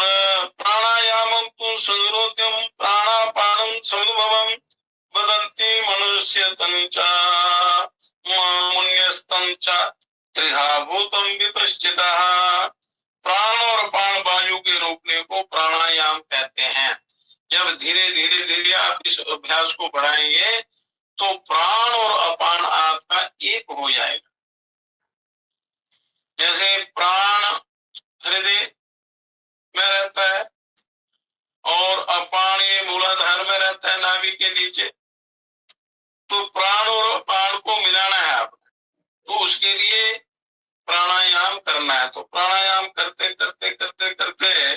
प्राणायामम तु सुरोत्यम प्राणापानम समुद्भवम वदन्ति मनुष्य तंचा मुन्यस्तंचा त्रिधा भूतम विपश्चितः। प्राण और अपान वायु के रोकने को प्राणायाम कहते हैं। जब धीरे धीरे धीरे आप इस अभ्यास को बढ़ाएंगे तो प्राण और अपान आपका एक हो जाएगा। जैसे प्राण हृदय में रहता है और अपान ये मूलाधार में रहता है, नाभि के नीचे। तो प्राण और अपान को मिलाना है आपको, तो उसके लिए प्राणायाम करना है। तो प्राणायाम करते करते करते करते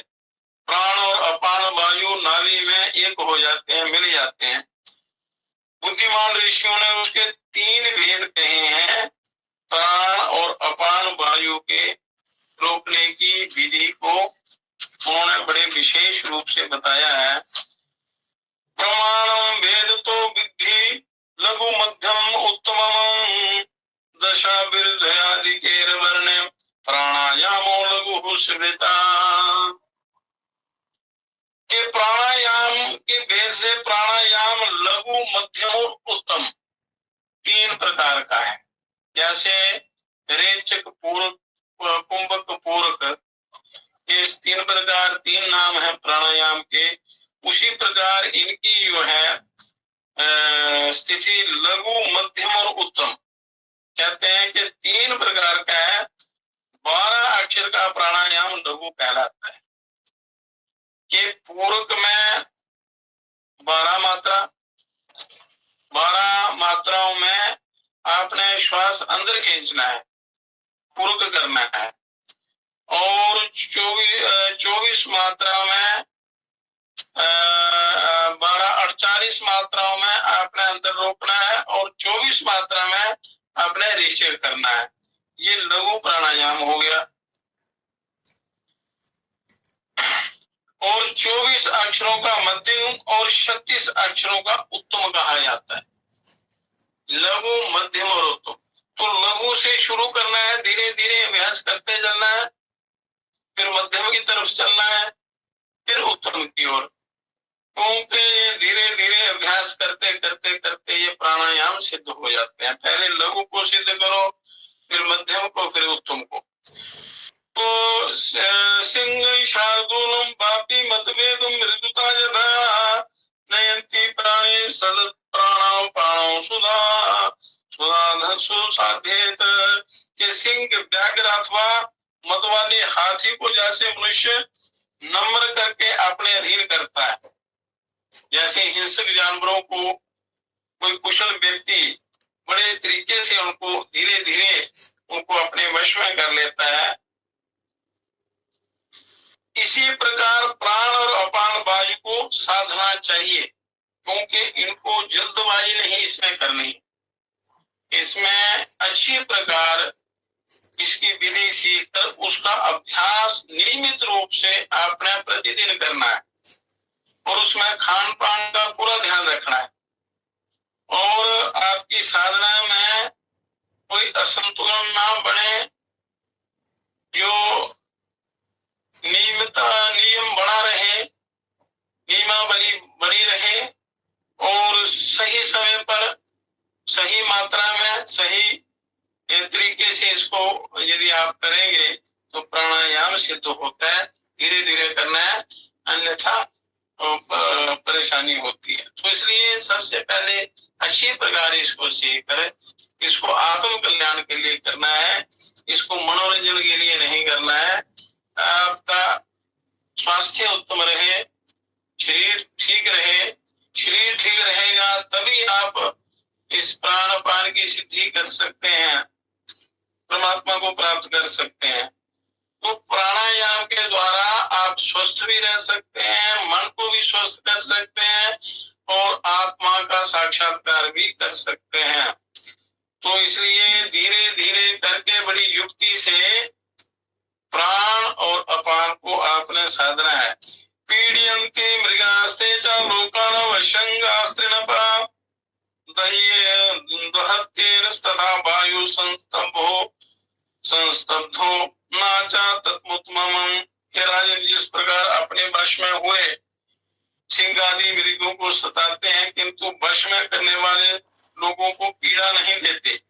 प्राण और अपान वायु नाभि में एक हो जाते हैं, मिल जाते हैं। बुद्धिमान ऋषियों ने उसके 3 भेद कहे हैं। प्राण और अपान वायु के रोकने की विधि को उन्होंने बड़े विशेष रूप से बताया है। प्रमाणम भेद तो विद्धि लघु मध्यम उत्तमम दशा विरुद्ध के वर्ण प्राणायामो लघु स्मृता। के प्राणायाम के भेद से प्राणायाम लघु मध्यम और उत्तम 3 प्रकार का है। जैसे रेचक पूरक, कुंभक पूरक, ये 3 प्रकार 3 नाम है प्राणायाम के। उसी प्रकार इनकी जो है स्थिति लघु मध्यम और उत्तम कहते हैं कि 3 प्रकार का है। 12 अक्षर का प्राणायाम लघु कहलाता है कि पूरक में 12 मात्रा, 12 मात्राओं में आपने श्वास अंदर खींचना है, पूरक करना है। और 24 मात्रा में 48 मात्राओं में आपने अंदर रोकना है और 24 मात्रा में आपने रिचय करना है। ये लघु प्राणायाम हो गया। और 24 अक्षरों का मध्यम और 36 अक्षरों का उत्तम कहा जाता है। लघु मध्यम और उत्तम। तो लघु से शुरू करना है, धीरे धीरे अभ्यास करते चलना है, फिर मध्यम की तरफ चलना है, फिर उत्तम की ओर। क्योंकि धीरे धीरे अभ्यास करते करते करते ये प्राणायाम सिद्ध हो जाते हैं। पहले लघु को सिद्ध करो, फिर मध्यम को, फिर उत्तम को। तो सिंह शार्दूलम पापी मतवेद मृदुता यथा नयंती प्राणी सद प्राणां प्राणों सुधा सुधा सुसाध्येत। के सिंह व्याघ्र अथवा मत वाले हाथी को जैसे मनुष्य नम्र करके अपने अधीन करता है, जैसे हिंसक जानवरों को कोई कुशल व्यक्ति बड़े तरीके से उनको धीरे धीरे उनको अपने वश में कर लेता है, इसी प्रकार प्राण और अपान वायु को साधना चाहिए। क्योंकि इनको जल्दबाजी नहीं इसमें करनी, इसमें अच्छी प्रकार इसकी विधि सीखकर उसका अभ्यास नियमित रूप से आपने प्रतिदिन करना है और उसमें खान पान का पूरा ध्यान रखना है। और आपकी साधना में कोई असंतुलन ना बने, जो नियम बना रहे, नियमावली बनी रहे और सही समय पर सही मात्रा में सही तरीके से इसको यदि आप करेंगे तो प्राणायाम सिद्ध होता है। धीरे धीरे करना है, अन्यथा परेशानी होती है। तो इसलिए सबसे पहले अच्छी प्रकार इसको सीख कर इसको आत्म कल्याण के लिए करना है, इसको मनोरंजन के लिए नहीं करना है। आपका स्वास्थ्य उत्तम रहे, शरीर ठीक रहे। शरीर ठीक रहेगा तभी आप इस प्राणापान की सिद्धि कर सकते हैं, परमात्मा को प्राप्त कर सकते हैं। तो प्राणायाम के द्वारा आप स्वस्थ भी रह सकते हैं, मन को भी स्वस्थ कर सकते हैं और आत्मा का साक्षात्कार भी कर सकते हैं। तो इसलिए धीरे धीरे करके बड़ी युक्ति से प्राण और अपान को आपने साधना है। पीड़यन्ते मृगास्ते च लोकान् वशंगास्त्रिनपा दहत्येनस्तथा वायु संस्तब्धो नाचा तत्मुत्तमम्। हे राजन, जिस प्रकार अपने वश में हुए सिंह आदि मृगों को सताते हैं किंतु वश में करने वाले लोगों को पीड़ा नहीं देते,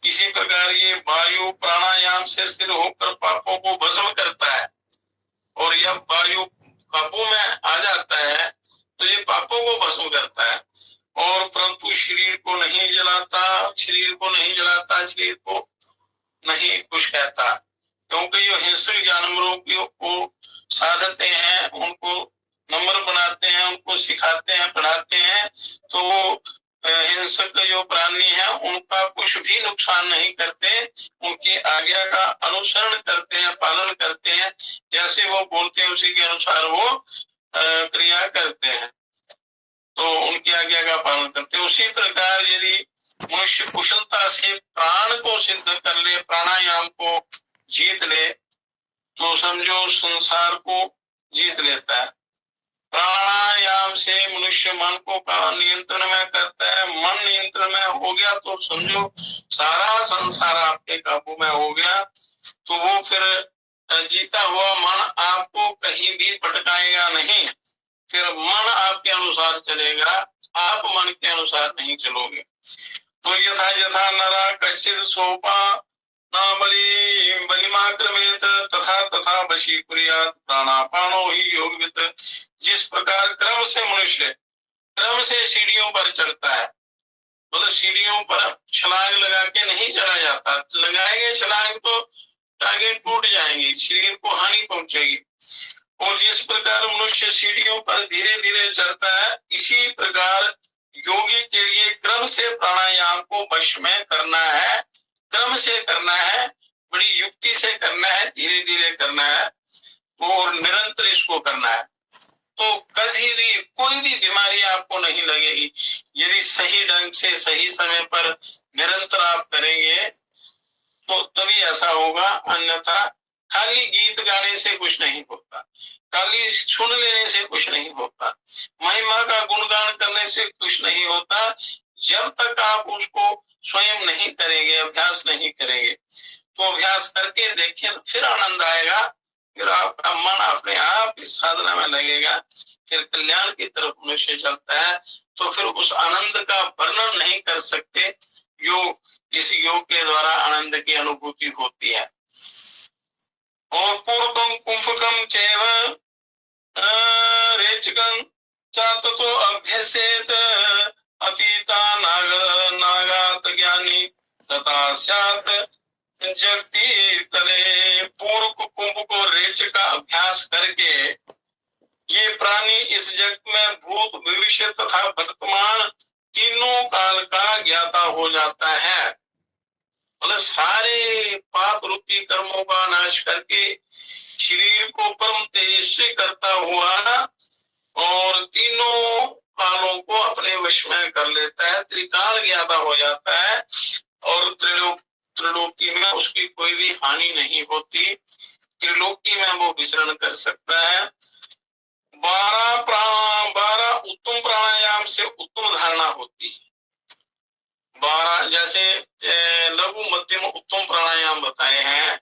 इसी प्रकार ये वायु प्राणायाम से स्थिर होकर पापों को भस्म करता है। और यह वायु काबू में आ जाता है तो ये पापों को भस्म करता है, और परंतु शरीर को नहीं जलाता, शरीर को नहीं जलाता, शरीर को नहीं कुछ कहता। क्योंकि जो हिंसक जानवरों को साधते हैं, उनको नम्र बनाते हैं, उनको सिखाते हैं, पढ़ाते हैं, तो वो हिंसक जो प्राणी है उनका कुछ भी नुकसान नहीं करते, उनकी आज्ञा का अनुसरण करते हैं, पालन करते हैं, जैसे वो बोलते हैं उसी के अनुसार वो क्रिया करते हैं, तो उनकी आज्ञा का पालन करते हैं। उसी प्रकार यदि मनुष्य कुशलता से प्राण को सिद्ध कर ले, प्राणायाम को जीत ले, तो समझो संसार को जीत लेता है। प्राणायाम से मनुष्य मन को नियंत्रण में करता है, मन नियंत्रण में हो गया तो समझो सारा संसार आपके काबू में हो गया। तो वो फिर जीता हुआ मन आपको कहीं भी भटकाएगा नहीं, फिर मन आपके अनुसार चलेगा, आप मन के अनुसार नहीं चलोगे। तो यथा यथा नरा कश्चित सोपा न बलिमाक्रमेत तथा तथा वशीकुर्यात् प्राणापानो ही योगवित्। जिस प्रकार क्रम से मनुष्य क्रम से सीढ़ियों पर चढ़ता है, मतलब सीढ़ियों पर छलांग लगा के नहीं चढ़ा जाता, लगाएंगे छलांग तो टांगें टूट जाएंगी, शरीर को हानि पहुंचेगी। और जिस प्रकार मनुष्य सीढ़ियों पर धीरे धीरे चढ़ता है, इसी प्रकार योगी के लिए क्रम से प्राणायाम को वश में करना है, क्रम से करना है, बड़ी युक्ति से करना है, धीरे धीरे करना है और निरंतर इसको करना है। तो कभी भी कोई भी बीमारी आपको नहीं लगेगी यदि सही ढंग से सही समय पर निरंतर आप करेंगे तो तभी ऐसा होगा। अन्यथा खाली गीत गाने से कुछ नहीं होता, खाली सुन लेने से कुछ नहीं होता, महिमा का गुणगान करने से कुछ नहीं होता। जब तक आप उसको स्वयं नहीं करेंगे, अभ्यास नहीं करेंगे, तो अभ्यास करके देखिए तो फिर आनंद आएगा, फिर आपका मन अपने आप इस साधना में लगेगा, फिर कल्याण की तरफ मनुष्य चलता है। तो फिर उस आनंद का वर्णन नहीं कर सकते जो इस योग के द्वारा आनंद की अनुभूति होती है। और पूर्वकं कुंभकं चैव रेचकं चाततो अभ्यसेत अतीता नागात ज्ञानी तथा स्यात् जगति तले। पूर्व कुंभ को रेच का अभ्यास करके ये प्राणी इस जगत में भूत भविष्य तथा वर्तमान तीनों काल का ज्ञाता हो जाता है। मतलब सारे पाप रूपी कर्मों का नाश करके शरीर को परम तेजस्वी करता हुआ और तीनों कालों को अपने वश में कर लेता है, त्रिकाल ज्ञाता हो जाता है और त्रिलोकी में उसकी कोई भी हानि नहीं होती, त्रिलोकी में वो विचरण कर सकता है। 12 उत्तम प्राणायाम से उत्तम धारणा होती है। 12 जैसे लघु मध्यम उत्तम प्राणायाम बताए हैं,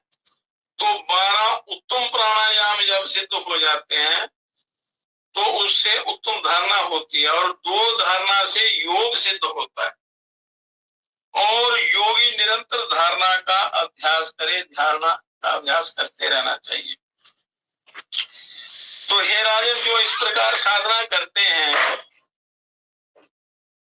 तो 12 उत्तम प्राणायाम जब सिद्ध हो जाते हैं तो उससे उत्तम धारणा होती है और 2 धारणा से योग सिद्ध होता है। और योगी निरंतर धारणा का अभ्यास करे, धारणा का अभ्यास करते रहना चाहिए। तो हे राजन, जो इस प्रकार साधना करते हैं,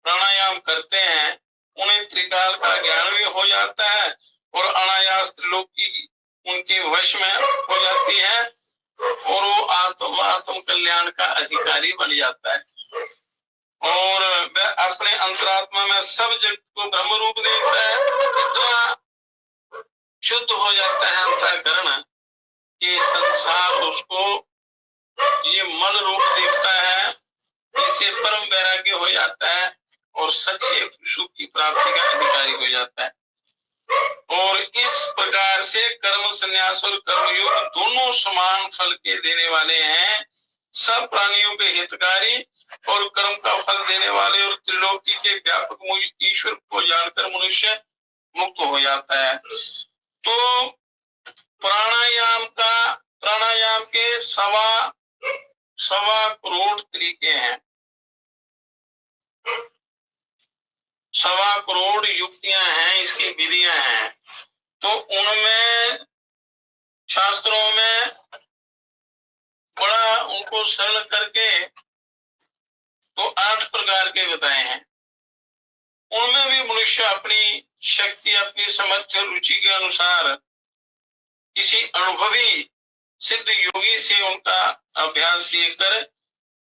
प्राणायाम करते हैं, उन्हें त्रिकाल का ज्ञान भी हो जाता है और अनायास त्रिलोकी उनके वश में हो जाती है और वो आत्म कल्याण का अधिकारी बन जाता है और वह अपने अंदर अंतरात्मा में सब जगत को ब्रह्म रूप देखता है, इतना शुद्ध हो जाता है अंतःकरण कि संसार उसको ये मन रूप देखता है, इससे परम वैराग्य हो जाता है और सच्चे सुख की प्राप्ति का अधिकारी हो जाता है। और इस प्रकार से कर्म संन्यास और कर्मयोग दोनों समान फल के देने वाले हैं, सब प्राणियों के हितकारी और कर्म का फल देने वाले, और त्रिलोकी के व्यापक ईश्वर को जानकर मनुष्य मुक्त हो जाता है। तो प्राणायाम के सवा करोड़ तरीके हैं, 1.25 करोड़ युक्तियां हैं, इसकी विधियां हैं। तो उनमें शास्त्रों में बड़ा उनको सरल करके तो 8 प्रकार के बताए हैं। उनमें भी मनुष्य अपनी शक्ति, अपनी समझ, रुचि के अनुसार किसी अनुभवी सिद्ध योगी से उनका अभ्यास सीखकर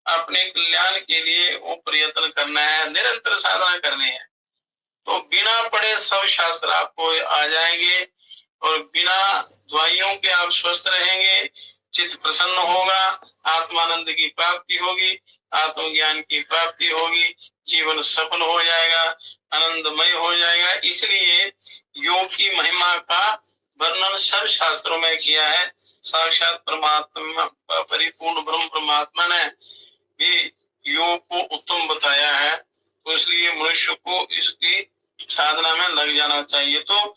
अपने कल्याण के लिए वो प्रयत्न करना है, निरंतर साधना करनी है। तो बिना पढ़े सब शास्त्र आपको आ जाएंगे और बिना दवाइयों के आप स्वस्थ रहेंगे, चित्त प्रसन्न होगा, आत्मानंद की प्राप्ति होगी, आत्मज्ञान की प्राप्ति होगी, जीवन सफल हो जाएगा, आनंदमय हो जाएगा। इसलिए योग की महिमा का वर्णन सब शास्त्रों में किया है। साक्षात परमात्मा, परिपूर्ण ब्रह्म परमात्मा ने भी योग को उत्तम बताया है, तो इसलिए मनुष्य को इसकी साधना में लग जाना चाहिए। तो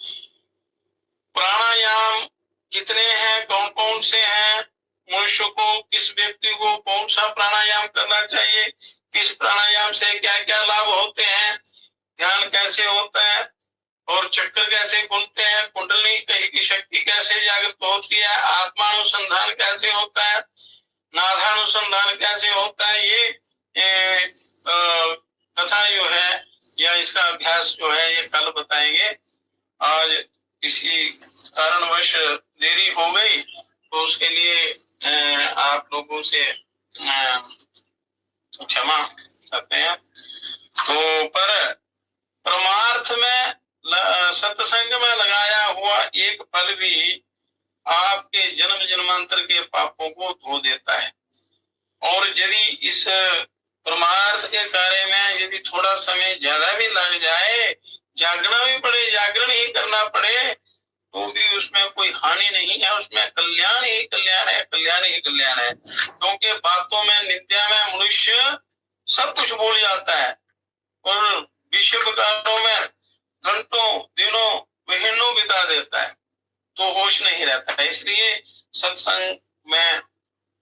प्राणायाम कितने हैं, कौन कौन से हैं, मनुष्य को, किस व्यक्ति को कौन सा प्राणायाम करना चाहिए, किस प्राणायाम से क्या क्या लाभ होते हैं, ध्यान कैसे होता है और चक्कर कैसे खुलते हैं, कुंडली की शक्ति कैसे जागृत होती है, आत्मानुसंधान कैसे होता है, नादानुसंधान कैसे होता है, ये कथा जो है या इसका अभ्यास जो है ये कल बताएंगे। आज किसी कारणवश देरी हो गई तो उसके लिए आप लोगों से क्षमा करते हैं। तो पर परमार्थ में सत्संग में लगाया हुआ एक फल भी आपके जन्म जन्मांतर के पापों को धो देता है। और यदि इस परमार्थ के कार्य में यदि थोड़ा समय ज्यादा भी लग जाए, जागना भी पड़े, जागरण ही करना पड़े, तो भी उसमें कोई हानि नहीं है, उसमें कल्याण ही कल्याण है, कल्याण ही कल्याण है। क्योंकि बातों में, नित्या में मनुष्य सब कुछ भूल जाता है और विषय कालों में घंटों दिनों महीनों बिता देता है, तो होश नहीं रहता है। इसलिए सत्संग में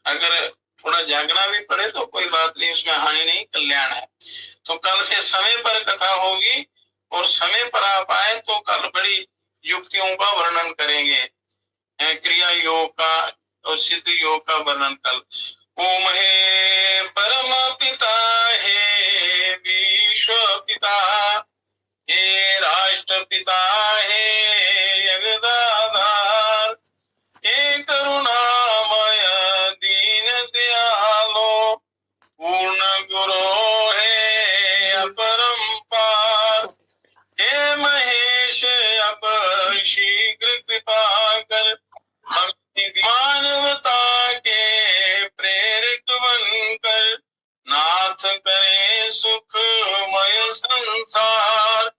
अगर थोड़ा जागना भी पड़े तो कोई बात नहीं, उसमें हानि नहीं, कल्याण है। तो कल से समय पर कथा होगी और समय पर आप आए तो कल बड़ी युक्तियों का वर्णन करेंगे, क्रिया योग का और सिद्ध योग का वर्णन कल। ओम हे परम पिता, हे विश्व पिता, हे राष्ट्र पिता, हे जगदाधार, हे करुणामय दीन दयालो, पूर्ण गुरु हे अपरंपार, हे महेश अब शीघ्र कृपा कर, मानवता के प्रेरक बनकर नाथ करे सुखमय संसार।